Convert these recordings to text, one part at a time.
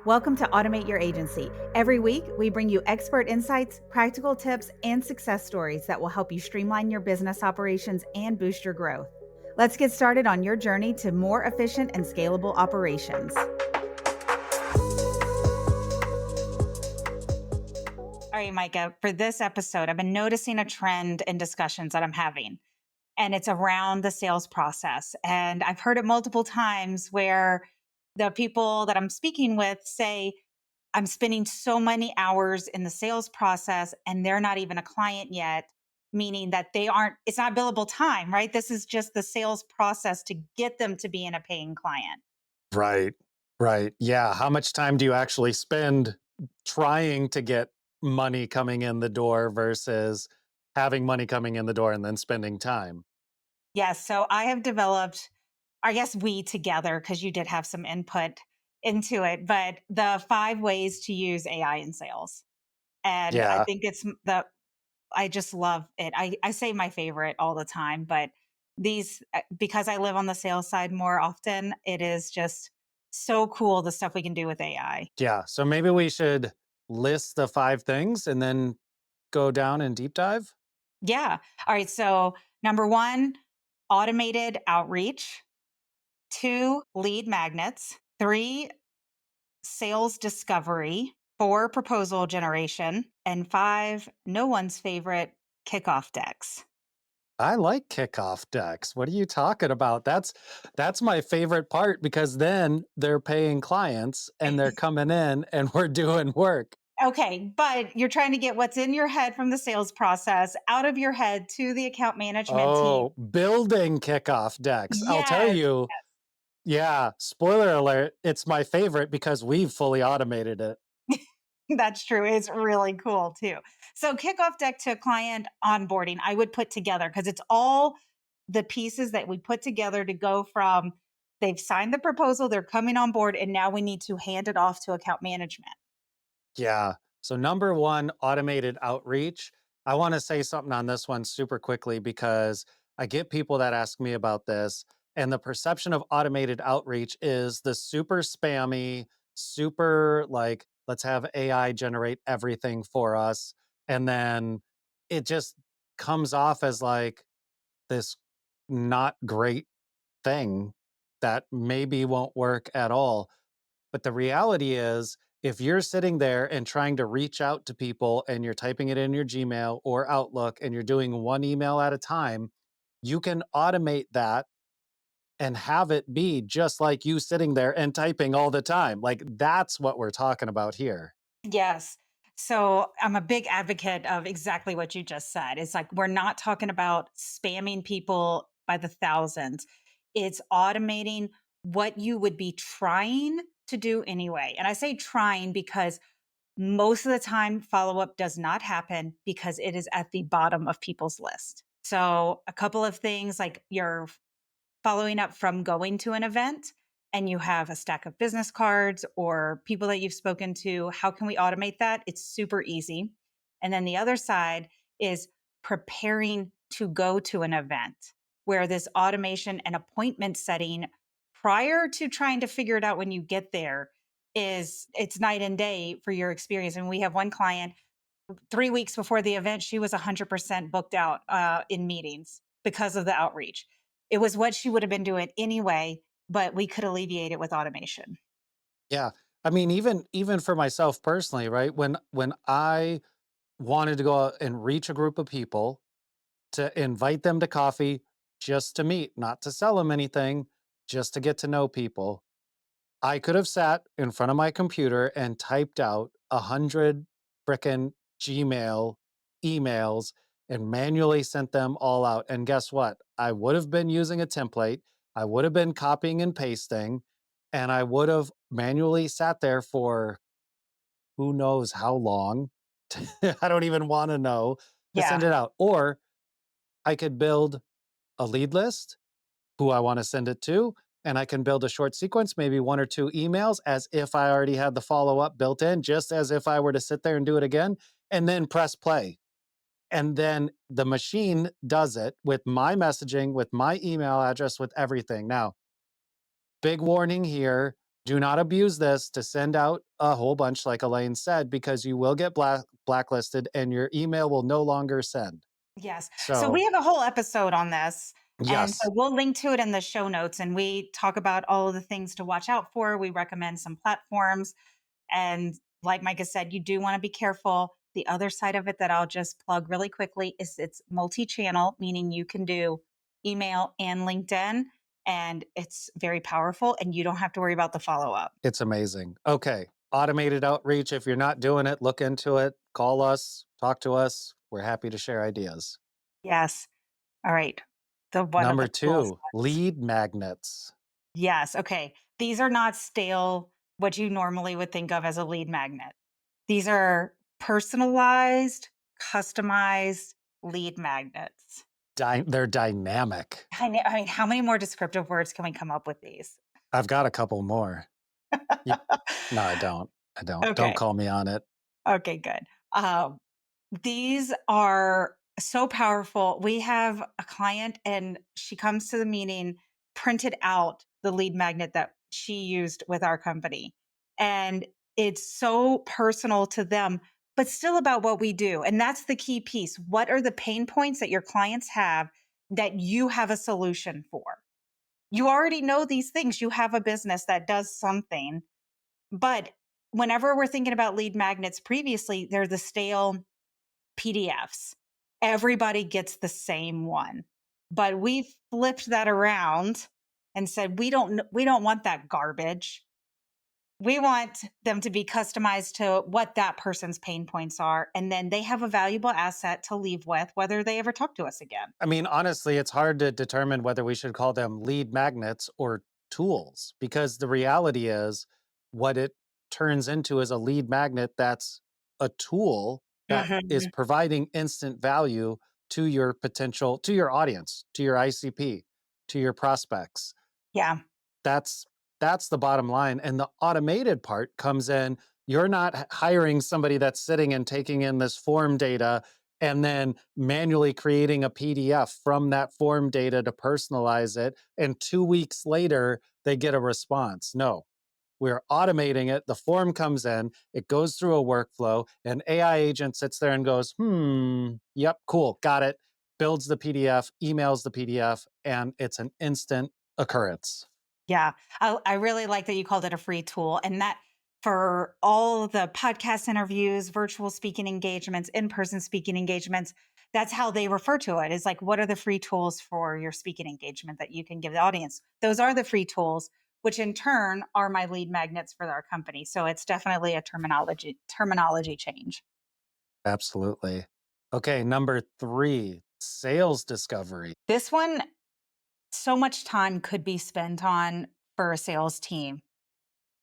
Welcome to Automate Your Agency. Every week, we bring you expert insights, practical tips, and success stories that will help you streamline your business operations and boost your growth. Let's get started on your journey to more efficient and scalable operations. All right, Micah, for this episode, I've been noticing a trend in discussions that I'm having, and it's around the sales process. And I've heard it multiple times where the people that I'm speaking with say, I'm spending so many hours in the sales process and they're not even a client yet, meaning that it's not billable time, right? This is just the sales process to get them to be in a paying client. Right. Right. Yeah. How much time do you actually spend trying to get money coming in the door versus having money coming in the door and then spending time? Yes. So I have developed, I guess we together, because you did have some input into it, but the 5 ways to use AI in sales. And I Yeah. think I just love it. I say my favorite all the time, but because I live on the sales side more often, it is just so cool the stuff we can do with AI. Yeah. So maybe we should list the 5 things and then go down and deep dive. Yeah. All right. So, number one, automated outreach. Two, lead magnets. Three, sales discovery. Four, proposal generation. And five, no one's favorite, kickoff decks. I like kickoff decks. What are you talking about? That's my favorite part because then they're paying clients and they're coming in and we're doing work. Okay, but you're trying to get what's in your head from the sales process out of your head to the account management team. Oh, building kickoff decks. I'll tell Yes, you, yeah, spoiler alert, it's my favorite because we've fully automated it. that's true. It's really cool too. So, kickoff deck to client onboarding, I would put together because it's all the pieces that we put together to go from they've signed the proposal, they're coming on board, and now we need to hand it off to account management. Yeah. So, number one, automated outreach. I want to say something on this one super quickly because I get people that ask me about this. And the perception of automated outreach is the super spammy, super like, let's have AI generate everything for us. And then it just comes off as like this not great thing that maybe won't work at all. But the reality is, if you're sitting there and trying to reach out to people and you're typing it in your Gmail or Outlook and you're doing one email at a time, you can automate that and have it be just like you sitting there and typing all the time. Like that's what we're talking about here. Yes. So I'm a big advocate of exactly what you just said. It's like we're not talking about spamming people by the thousands. It's automating what you would be trying to do anyway. And I say trying because most of the time follow up does not happen because it is at the bottom of people's list. So a couple of things like your following up from going to an event and you have a stack of business cards or people that you've spoken to, how can we automate that? It's super easy. And then the other side is preparing to go to an event where this automation and appointment setting prior to trying to figure it out when you get there is it's night and day for your experience. And we have one client 3 weeks before the event, she was 100% booked out in meetings because of the outreach. It was what she would have been doing anyway, but we could alleviate it with automation. Yeah. I mean, even for myself personally, right? When I wanted to go out and reach a group of people to invite them to coffee just to meet, not to sell them anything, just to get to know people. I could have sat in front of my computer and typed out 100 frickin' Gmail emails and manually sent them all out. And guess what? I would have been using a template. I would have been copying and pasting, and I would have manually sat there for who knows how long. I don't even want to know to Yeah. send it out. Or I could build a lead list who I want to send it to. And I can build a short sequence, maybe one or two emails, as if I already had the follow up built in, just as if I were to sit there and do it again, and then press play. And then the machine does it with my messaging, with my email address, with everything. Now, big warning here. Do not abuse this to send out a whole bunch, like Elaine said, because you will get blacklisted and your email will no longer send. Yes. So So, we have a whole episode on this. And yes, so we'll link to it in the show notes and we talk about all of the things to watch out for. We recommend some platforms. And like Micah said, you do want to be careful. The other side of it that I'll just plug really quickly is it's multi channel, meaning you can do email and LinkedIn. And it's very powerful and you don't have to worry about the follow up. it's amazing. Okay. Automated outreach. If you're not doing it, look into it. Call us, talk to us. We're happy to share ideas. Yes. All right. The one of Number the coolest two, ones. lead magnets. Yes, okay. These are not stale, what you normally would think of as a lead magnet. These are personalized, customized lead magnets. They're dynamic. I mean, how many more descriptive words can we come up with these? I've got a couple more. You, no, I don't. I don't. Don't Okay. call me on it. Okay, good. Um, these are so powerful. We have a client and she comes to the meeting, printed out the lead magnet that she used with our company. And it's so personal to them, but still about what we do. And that's the key piece. What are the pain points that your clients have that you have a solution for? You already know these things. You have a business that does something. But whenever we're thinking about lead magnets previously, they're the stale PDFs. Everybody gets the same one. But we flipped that around and said we don't want that garbage. We want them to be customized to what that person's pain points are and then they have a valuable asset to leave with whether they ever talk to us again. I mean, honestly, it's hard to determine whether we should call them lead magnets or tools because the reality is what it turns into is a lead magnet that's a tool that is Mhm. providing instant value to your potential, to your audience, to your ICP, to your prospects. Yeah. That's that's the bottom line, and the automated part comes in, you're not hiring somebody that's sitting and taking in this form data and then manually creating a PDF from that form data to personalize it, and 2 weeks later, they get a response. No, we're automating it, the form comes in, it goes through a workflow, an AI agent sits there and goes, "Hmm, yep, cool, got it," builds the PDF, emails the PDF, and it's an instant occurrence. Yeah. I really like that you called it a free tool and that for all the podcast interviews, virtual speaking engagements, in-person speaking engagements, that's how they refer to it. Is like, what are the free tools for your speaking engagement that you can give the audience? Those are the free tools, which in turn are my lead magnets for our company. So it's definitely a terminology change. Absolutely. Okay, number 3, sales discovery. This one, so much time could be spent on for a sales team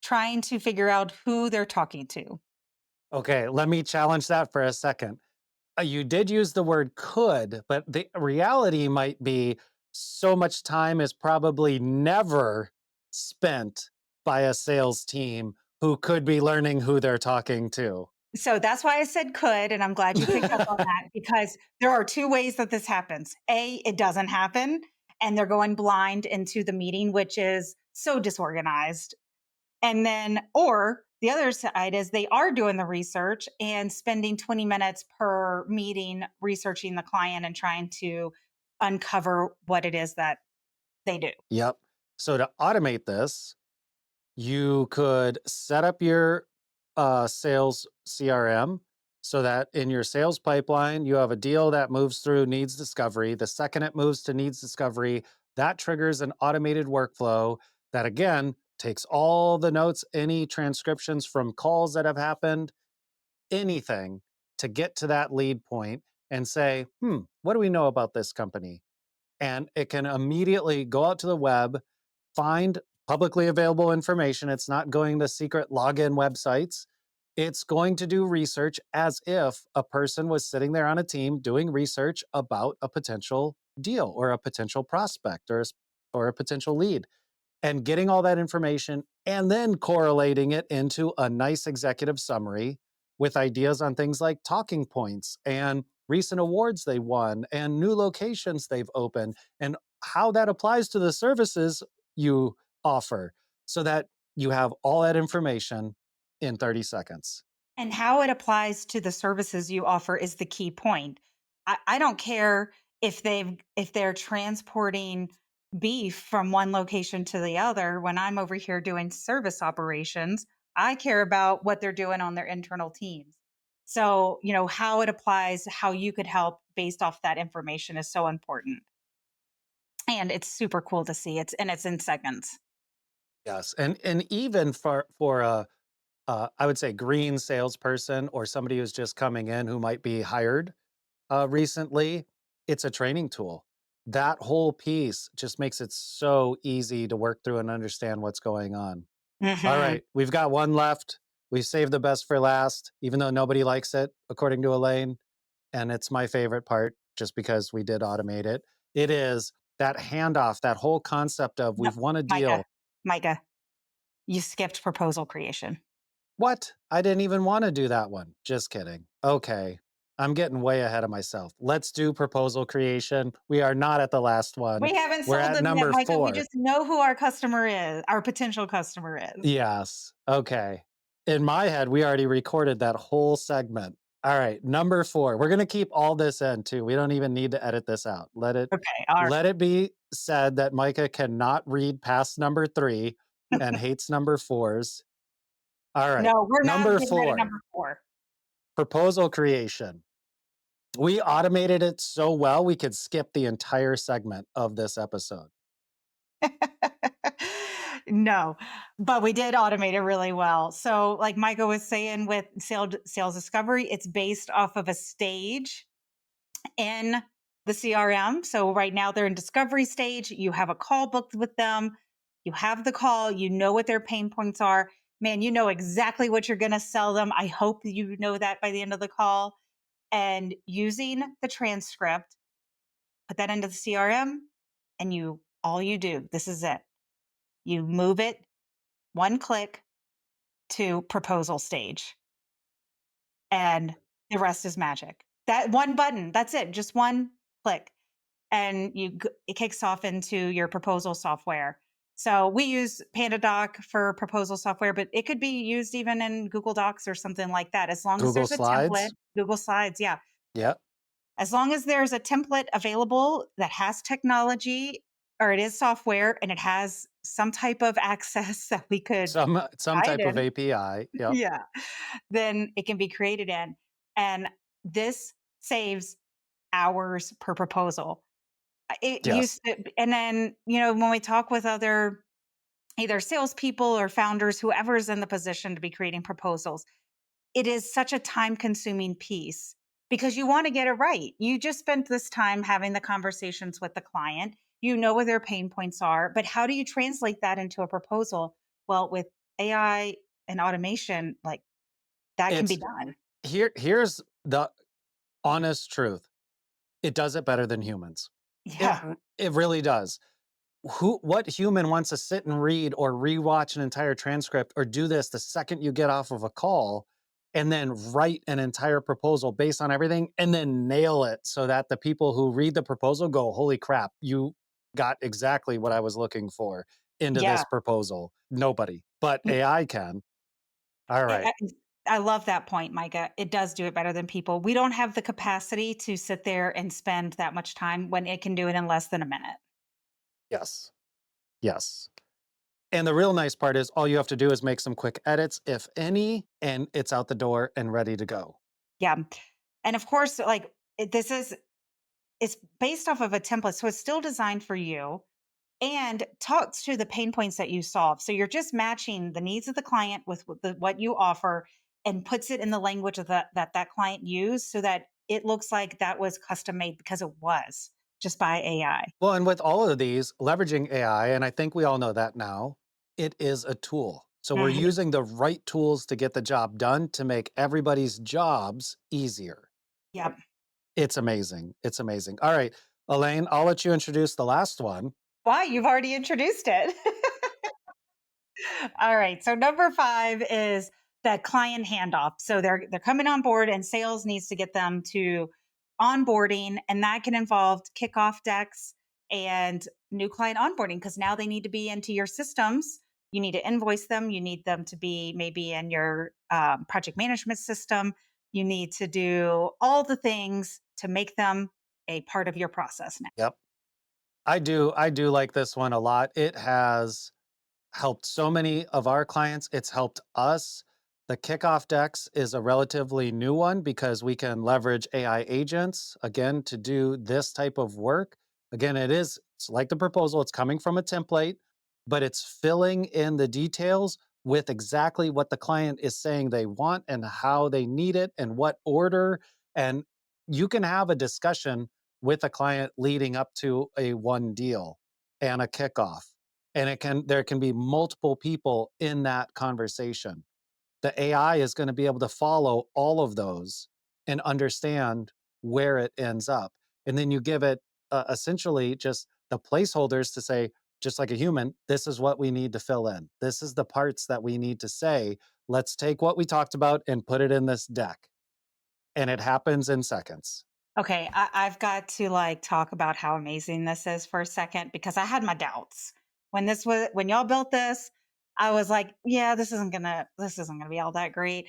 trying to figure out who they're talking to. Okay, let me challenge that for a second. You did use the word could, but the reality might be so much time is probably never spent by a sales team who could be learning who they're talking to. So that's why I said could, and I'm glad you picked up on that because there are 2 ways that this happens. A, it doesn't happen, and they're going blind into the meeting, which is so disorganized. And then or the other side is they are doing the research and spending 20 minutes per meeting researching the client and trying to uncover what it is that they do. Yep. So to automate this, you could set up your sales CRM so that in your sales pipeline, you have a deal that moves through needs discovery. The second it moves to needs discovery, that triggers an automated workflow that, again, takes all the notes, any transcriptions from calls that have happened, anything to get to that lead point and say, what do we know about this company? And it can immediately go out to the web, find publicly available information. It's not going to secret login websites. It's going to do research as if a person was sitting there on a team doing research about a potential deal or a potential prospect or a potential lead and getting all that information and then correlating it into a nice executive summary with ideas on things like talking points and recent awards they won and new locations they've opened and how that applies to the services you offer so that you have all that information in 30 seconds. And how it applies to the services you offer is the key point. I don't care if they're transporting beef from one location to the other when I'm over here doing service operations. I care about what they're doing on their internal teams. So, how it applies, how you could help based off that information is so important. And it's super cool to see. It's in seconds. Yes, and even for a I would say green salesperson or somebody who's just coming in who might be hired recently, it's a training tool. That whole piece just makes it so easy to work through and understand what's going on. All Mhm. right, we've got one left. We saved the best for last, even though nobody likes it, according to Elaine. And it's my favorite part just because we did automate it. It is that handoff, that whole concept of No, we've won a Micah, deal. Micah, you skipped proposal creation. What? I didn't even want to do that one. Just kidding. Okay. I'm getting way ahead of myself. Let's do proposal creation. We are not at the last one. We haven't We're sold at them yet, number Micah. We 4. just know who our customer is, our potential customer is. Yes. Okay. In my head, we already recorded that whole segment. All right, number 4. We're going to keep all this in too. We don't even need to edit this out. Okay, all right. Let it be said that Micah cannot read past number 3 and hates number 4s. All right. No, we're not Number getting rid of 4, number 4. proposal creation. We automated it so well, we could skip the entire segment of this episode. No, but we did automate it really well. So, like Micah was saying with sales discovery, it's based off of a stage in the CRM. So right now they're in discovery stage. You have a call booked with them. You have the call. You know what their pain points are. Man, you know exactly what you're going to sell them. I hope you know that by the end of the call. And using the transcript, put that into the CRM, and all you do, this is it. You move it one click to proposal stage, and the rest is magic. That one button, that's it. Just one click and it kicks off into your proposal software. So we use PandaDoc for proposal software, but it could be used even in Google Docs or something like that. As long as Google there's a template, Slides? Google Slides, yeah. Yep. As long as there's a template available that has technology or it is software and it has some type of access that we could Some hide type of in, API. Yep. yeah, then it can be created in. And this saves hours per proposal. It Yes. used to and then, when we talk with other either salespeople or founders, whoever's in the position to be creating proposals, it is such a time-consuming piece because you wanna get it right. You just spent this time having the conversations with the client. You know what their pain points are, but how do you translate that into a proposal? Well, with AI and automation, like, that can be It's done. here's the honest truth. It does it better than humans. It Yeah. it really does. What human wants to sit and read or rewatch an entire transcript or do this the second you get off of a call and then write an entire proposal based on everything and then nail it so that the people who read the proposal go, "Holy crap, you got exactly what I was looking for into Yeah. this proposal." Nobody, but AI can. All I right. I I love that point, Micah. It does do it better than people. We don't have the capacity to sit there and spend that much time when it can do it in less than a minute. Yes. Yes. And the real nice part is all you have to do is make some quick edits, if any, and it's out the door and ready to go. Yeah. And of course, like it's based off of a template. So it's still designed for you and talks to the pain points that you solve. So you're just matching the needs of the client with what you offer and puts it in the language of that client used so that it looks like that was custom made because it was just by AI. Well, and with all of these, leveraging AI, and I think we all know that now, it is a tool. So we're Mhm. using the right tools to get the job done to make everybody's jobs easier. Yep. It's amazing. It's amazing. All right, Elaine, I'll let you introduce the last one. Why? You've already introduced it. All right. So number 5 is that client handoff. So they're coming on board and sales needs to get them to onboarding and that can involve kickoff decks and new client onboarding because now they need to be into your systems You need to invoice them. You need them to be maybe in your project management system. You need to do all the things to make them a part of your process now. Yep. I do like this one a lot. It has helped so many of our clients. It's helped us. The kickoff decks is a relatively new one because we can leverage AI agents again to do this type of work. Again, it's like the proposal, it's coming from a template, but it's filling in the details with exactly what the client is saying they want and how they need it and what order. And you can have a discussion with a client leading up to a one deal and a kickoff, and there can be multiple people in that conversation. The AI is going to be able to follow all of those and understand where it ends up, and then you give it essentially just the placeholders to say, just like a human, this is what we need to fill in, this is the parts that we need to say, let's take what we talked about and put it in this deck, and it happens in seconds. Okay, I've got to like talk about how amazing this is for a second because I had my doubts when y'all built this. I was like, yeah, this isn't gonna be all that great.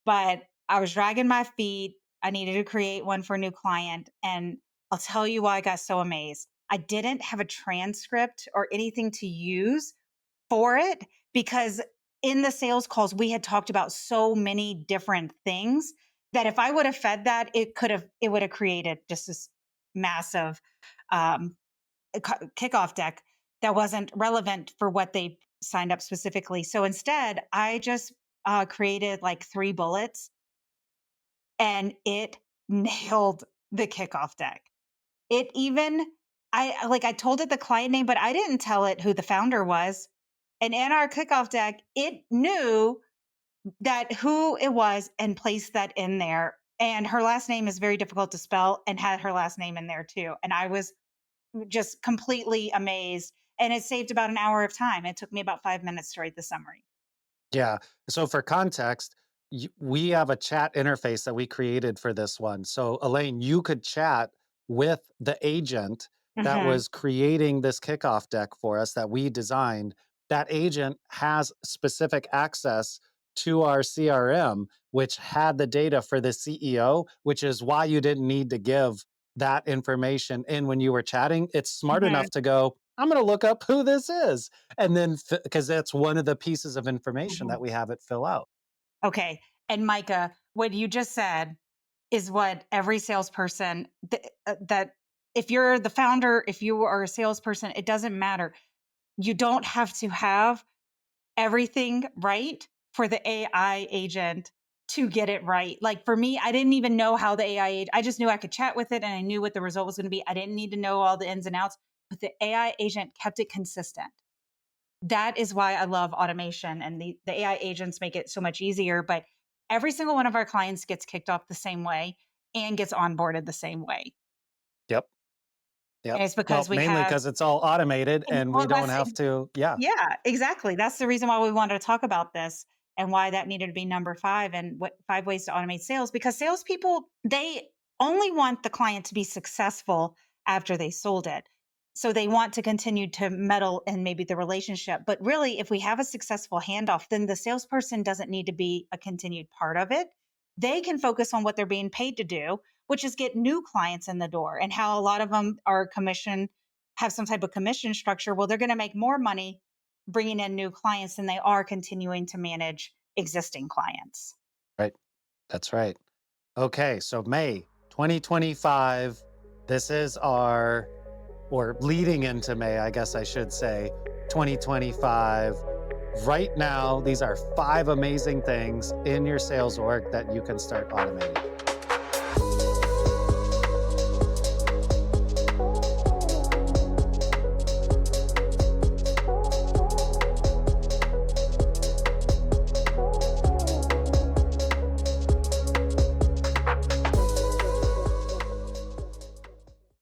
But I was dragging my feet. I needed to create one for a new client, and I'll tell you why I got so amazed. I didn't have a transcript or anything to use for it because in the sales calls we had talked about so many different things that if I would have fed that, it would have created just this massive um, kickoff deck that wasn't relevant for what they signed up specifically. So instead, I just created like 3 bullets, and it nailed the kickoff deck. It even I told it the client name, but I didn't tell it who the founder was. And in our kickoff deck, it knew that who it was and placed that in there. And her last name is very difficult to spell and had her last name in there too. And I was just completely amazed. And it saved about an hour of time. It took me about 5 minutes to write the summary. Yeah. So for context, we have a chat interface that we created for this one. So Elaine, you could chat with the agent that Hmm. was creating this kickoff deck for us that we designed. That agent has specific access to our CRM, which had the data for the CEO, which is why you didn't need to give that information in when you were chatting. It's smart Hmm. enough to go, I'm going to look up who this is, and then because that's one of the pieces of information Hmm. that we have it fill out. Okay. And Micah, what you just said is what every salesperson that if you're the founder, if you are a salesperson, it doesn't matter. You don't have to have everything right for the AI agent to get it right. Like for me, I didn't even know how the I just knew I could chat with it and I knew what the result was going to be. I didn't need to know all the ins and outs, but the AI agent kept it consistent. That is why I love automation, and the AI agents make it so much easier. But every single one of our clients gets kicked off the same way and gets onboarded the same way. Yep. Yep. And it's Well, because we mainly have, because it's all automated and we well, don't have to. Yeah. yeah, exactly. That's the reason why we wanted to talk about this and why that needed to be number 5 and what 5 ways to automate sales, because salespeople, they only want the client to be successful after they sold it. So they want to continue to meddle in maybe the relationship. But really, if we have a successful handoff, then the salesperson doesn't need to be a continued part of it. They can focus on what they're being paid to do, which is get new clients in the door, and how a lot of them are commission, have some type of commission structure. Well, they're going to make more money bringing in new clients than they are continuing to manage existing clients. Right. That's right. Okay. So May 2025, this is our, or leading into May, I guess I should say, 2025. Right now, these are 5 amazing things in your sales org that you can start automating.